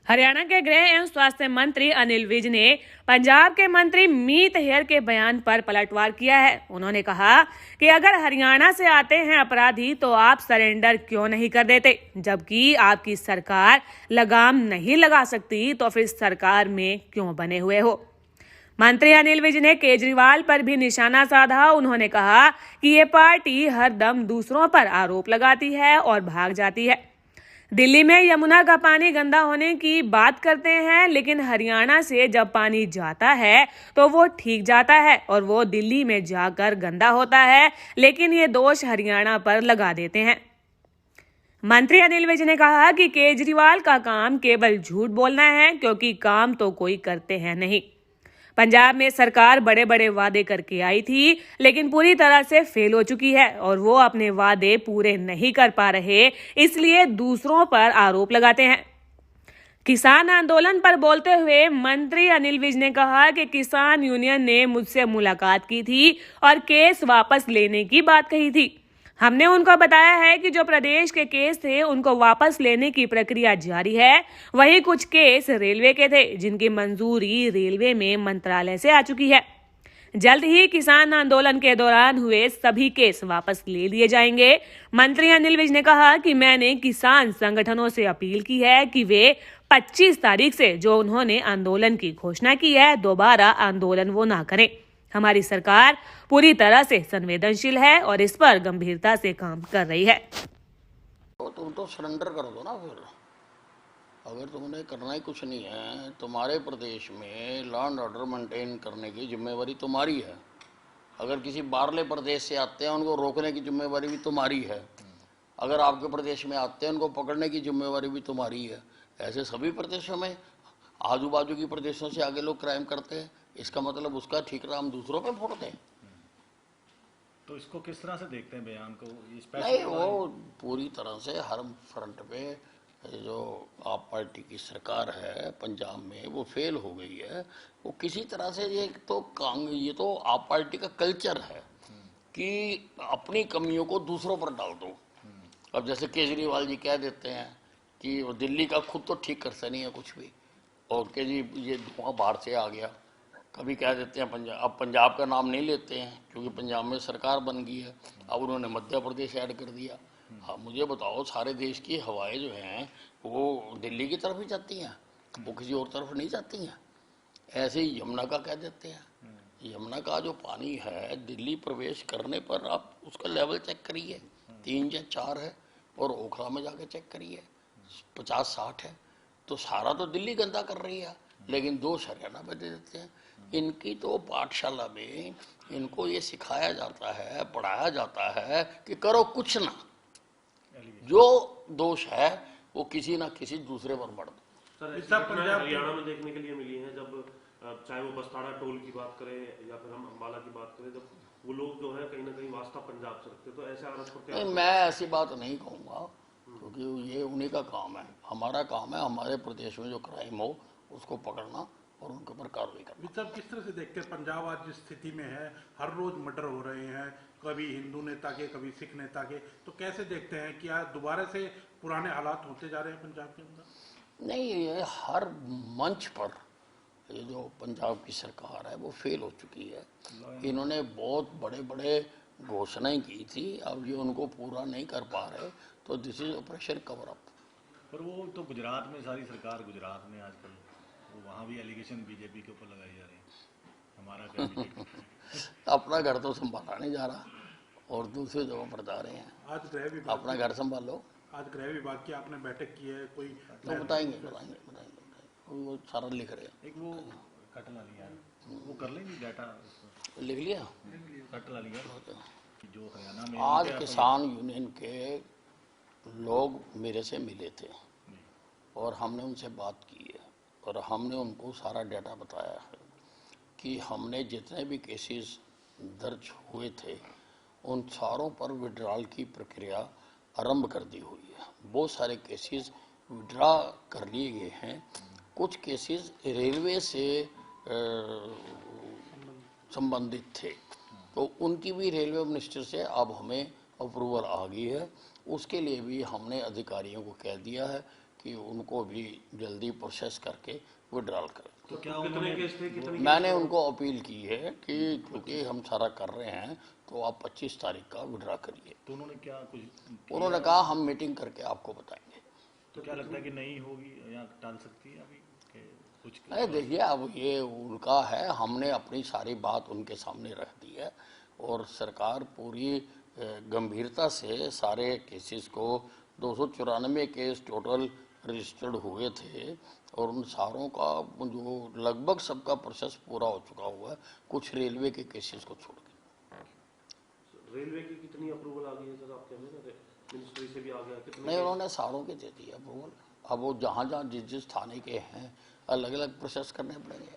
हरियाणा के गृह एवं स्वास्थ्य मंत्री अनिल विज ने पंजाब के मंत्री मीत हेयर के बयान पर पलटवार किया है। उन्होंने कहा कि अगर हरियाणा से आते हैं अपराधी तो आप सरेंडर क्यों नहीं कर देते, जबकि आपकी सरकार लगाम नहीं लगा सकती तो फिर सरकार में क्यों बने हुए हो। मंत्री अनिल विज ने केजरीवाल पर भी निशाना साधा। उन्होंने कहा कि ये पार्टी हरदम दूसरों पर आरोप लगाती है और भाग जाती है। दिल्ली में यमुना का पानी गंदा होने की बात करते हैं, लेकिन हरियाणा से जब पानी जाता है तो वो ठीक जाता है और वो दिल्ली में जाकर गंदा होता है, लेकिन ये दोष हरियाणा पर लगा देते हैं। मंत्री अनिल विज ने कहा कि केजरीवाल का काम केवल झूठ बोलना है, क्योंकि काम तो कोई करते हैं नहीं। पंजाब में सरकार बड़े बड़े वादे करके आई थी, लेकिन पूरी तरह से फेल हो चुकी है और वो अपने वादे पूरे नहीं कर पा रहे, इसलिए दूसरों पर आरोप लगाते हैं। किसान आंदोलन पर बोलते हुए मंत्री अनिल विज ने कहा कि किसान यूनियन ने मुझसे मुलाकात की थी और केस वापस लेने की बात कही थी। हमने उनको बताया है कि जो प्रदेश के केस थे उनको वापस लेने की प्रक्रिया जारी है। वहीं कुछ केस रेलवे के थे जिनकी मंजूरी रेलवे में मंत्रालय से आ चुकी है। जल्द ही किसान आंदोलन के दौरान हुए सभी केस वापस ले लिए जाएंगे। मंत्री अनिल विज ने कहा कि मैंने किसान संगठनों से अपील की है कि वे 25 तारीख से जो उन्होंने आंदोलन की घोषणा की है, दोबारा आंदोलन वो ना करें। हमारी सरकार पूरी तरह से संवेदनशील है और इस पर गंभीरता से काम कर रही है। तो तुम तो सरेंडर कर दो ना। फिर अगर तुमने करना ही कुछ नहीं है, तुम्हारे प्रदेश में लॉ एंड ऑर्डर मेंटेन करने की जिम्मेवारी तुम्हारी है। अगर किसी बाहरले प्रदेश से आते हैं उनको रोकने की जिम्मेवारी भी तुम्हारी है। अगर आपके प्रदेश में आते हैं उनको पकड़ने की जिम्मेवारी भी तुम्हारी है। ऐसे सभी प्रदेशों में आजू बाजू की प्रदेशों से आगे लोग क्राइम करते हैं। इसका मतलब उसका ठीकरा हम दूसरों पे फोड़ते हैं। तो इसको किस तरह से देखते हैं बयान को? नहीं, वो पूरी तरह से हर फ्रंट पे जो आप पार्टी की सरकार है पंजाब में वो फेल हो गई है। वो किसी तरह से ये तो आप पार्टी का कल्चर है कि अपनी कमियों को दूसरों पर डाल दो। अब जैसे केजरीवाल जी कह देते हैं कि वो दिल्ली का खुद तो ठीक करता नहीं है कुछ भी, और कि जी ये धुआं बाहर से आ गया। कभी कह देते हैं पंजाब, अब पंजाब का नाम नहीं लेते हैं क्योंकि पंजाब में सरकार बन गई है। अब उन्होंने मध्य प्रदेश ऐड कर दिया। हाँ, मुझे बताओ, सारे देश की हवाएं जो हैं वो दिल्ली की तरफ ही जाती हैं, वो किसी और तरफ नहीं जाती हैं। ऐसे ही यमुना का कह देते हैं। यमुना का जो पानी है दिल्ली प्रवेश करने पर आप उसका लेवल चेक करिए, 3 या 4 है, और ओखला में जाके चेक करिए 50-60 है। तो सारा तो दिल्ली गंदा कर रही है, लेकिन दोष हरियाणा में दे देते हैं। इनकी तो पाठशाला में इनको ये सिखाया जाता है, पढ़ाया जाता है कि करो कुछ ना, जो दोष है वो किसी ना किसी दूसरे पर बढ़ दो। सर, पंजाब हरियाणा में देखने के लिए मिली है, जब चाहे वो बस्ताड़ा टोल की बात करें या फिर हम अम्बाला की बात करें, जब वो लोग जो है कहीं ना कहीं वास्ता पंजाब से रखते, तो ऐसे आरोप करते हैं। मैं ऐसी बात नहीं कहूँगा, क्योंकि ये उन्हीं का काम है। हमारा काम है हमारे प्रदेश में जो क्राइम हो उसको पकड़ना और उनके ऊपर कार्रवाई करना। सब किस तरह से देखते हैं पंजाब आज जिस स्थिति में है, हर रोज मर्डर हो रहे हैं, कभी हिंदू नेता के कभी सिख नेता के, तो कैसे देखते हैं कि आज दोबारा से पुराने हालात होते जा रहे हैं पंजाब के अंदर? नहीं, ये हर मंच पर ये जो पंजाब की सरकार है वो फेल हो चुकी है। इन्होंने बहुत बड़े बड़े घोषणाएं की थी, अब ये उनको पूरा नहीं कर पा रहे, तो this is operation cover up. पर वो तो गुजरात में सारी सरकार गुजरात में आजकल वहाँ भी एलिगेशन बीजेपी के ऊपर लगाई जा रही है। हमारा क्या अपना घर तो संभाला नहीं जा रहा और दूसरे जगह पर जा रहे हैं। आज गृह विभाग, अपना घर संभालो। आज गृह विभाग की आपने बैठक की है, कोई तो बताएंगे वो सारा लिख रहे हैं। एक वो कटला लिया, वो कर लेंगे डाटा लिख लिया, कटला लिया जो हरियाणा में। आज किसान यूनियन के लोग मेरे से मिले थे और हमने उनसे बात की है और हमने उनको सारा डाटा बताया है कि हमने जितने भी केसेस दर्ज हुए थे उन सारों पर विड्रॉल की प्रक्रिया आरंभ कर दी हुई है। बहुत सारे केसेस विड्रॉ कर लिए गए हैं। कुछ केसेस रेलवे से संबंधित थे, तो उनकी भी रेलवे मिनिस्टर से अब हमें अप्रूवल आ गई है। उसके लिए भी हमने अधिकारियों को कह दिया है कि कि उनको भी जल्दी प्रोसेस करके विड्रॉल करें। तो क्या कितने उन्होंने केस थे, कितने मैंने उनको अपील की है कि क्योंकि हम सारा कर रहे हैं तो आप 25 तारीख का विड्रॉ करिए। तो उन्होंने क्या कुछ उन्होंने कहा हम मीटिंग करके आपको बताएंगे। तो क्या लगता है कि नहीं होगी या टाल सकती है अभी कि कुछ नहीं देखिए, अब ये उनका है, हमने अपनी सारी बात उनके सामने रख दी है और सरकार पूरी गंभीरता से सारे केसेस को 294 केस टोटल रजिस्टर्ड हुए थे और उन सारों का जो लगभग सबका प्रोसेस पूरा हो चुका हुआ है, कुछ रेलवे के केसेस को छोड़ के। रेलवे की कितनी अप्रूवल आ गई है सर आपके में? मिनिस्ट्री से भी आ गया कितने? नहीं, उन्होंने सारों के दे दिए अप्रूवल। अब वो जहाँ जहाँ जिस जिस थाने के हैं अलग अलग प्रोसेस करने पड़ेंगे।